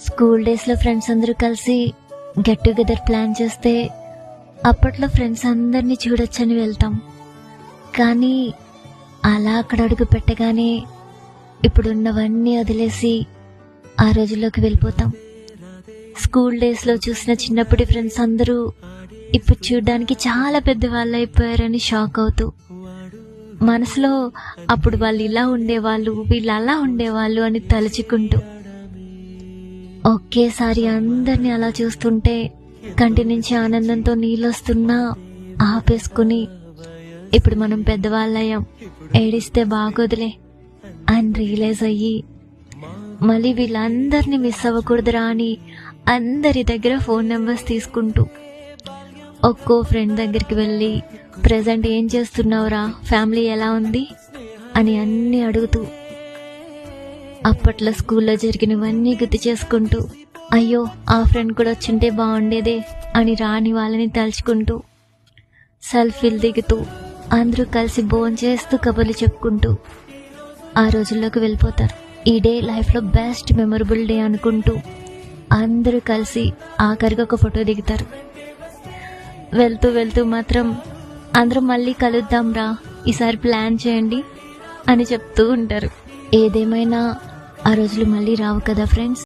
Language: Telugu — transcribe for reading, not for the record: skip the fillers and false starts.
స్కూల్ డేస్లో ఫ్రెండ్స్ అందరూ కలిసి గెట్ టుగెదర్ ప్లాన్ చేస్తే అప్పట్లో ఫ్రెండ్స్ అందరినీ చూడొచ్చని వెళ్తాం. కానీ అలా అక్కడ అడుగు పెట్టగానే ఇప్పుడున్నవన్నీ వదిలేసి ఆ రోజుల్లోకి వెళ్ళిపోతాం. స్కూల్ డేస్లో చూసిన చిన్నప్పటి ఫ్రెండ్స్ అందరూ ఇప్పుడు చూడడానికి చాలా పెద్దవాళ్ళు అయిపోయారని షాక్ అవుతూ, మనసులో అప్పుడు వాళ్ళు ఇలా ఉండేవాళ్ళు, వీళ్ళు అలా ఉండేవాళ్ళు అని తలుచుకుంటూ, ఒకేసారి అందరినీ అలా చూస్తుంటే కంటి నుంచి ఆనందంతో నీళ్ళొస్తున్నా ఆపేసుకుని, ఇప్పుడు మనం పెద్దవాళ్ళయ్యాం, ఏడిస్తే బాగోదులే అని రియలైజ్ అయ్యి మళ్ళీ వీళ్ళందరినీ మిస్ అవ్వకూడదురా అని అందరి దగ్గర ఫోన్ నెంబర్స్ తీసుకుంటూ ఒక్కో ఫ్రెండ్ దగ్గరికి వెళ్ళి ప్రెజెంట్ ఏం చేస్తున్నావురా, ఫ్యామిలీ ఎలా ఉంది అని అన్నీ అడుగుతూ, అప్పట్లో స్కూల్లో జరిగినవన్నీ గుర్తు చేసుకుంటూ, అయ్యో ఆ ఫ్రెండ్ కూడా వచ్చింటే బాగుండేదే అని రాని వాళ్ళని తలుచుకుంటూ, సెల్ఫీలు దిగుతూ, అందరూ కలిసి భోంచేస్తూ కబుర్లు చెప్పుకుంటూ ఆ రోజుల్లోకి వెళ్ళిపోతారు. ఈ డే లైఫ్లో బెస్ట్ మెమొరబుల్ డే అనుకుంటూ అందరూ కలిసి ఆఖరిగా ఒక ఫోటో దిగుతారు. వెళ్తూ వెళ్తూ మాత్రం అందరూ మళ్ళీ కలుద్దాం రా, ఈసారి ప్లాన్ చేయండి అని చెప్తూ ఉంటారు. ఏదేమైనా ఆ రోజులు మళ్ళీ రావు కదా ఫ్రెండ్స్.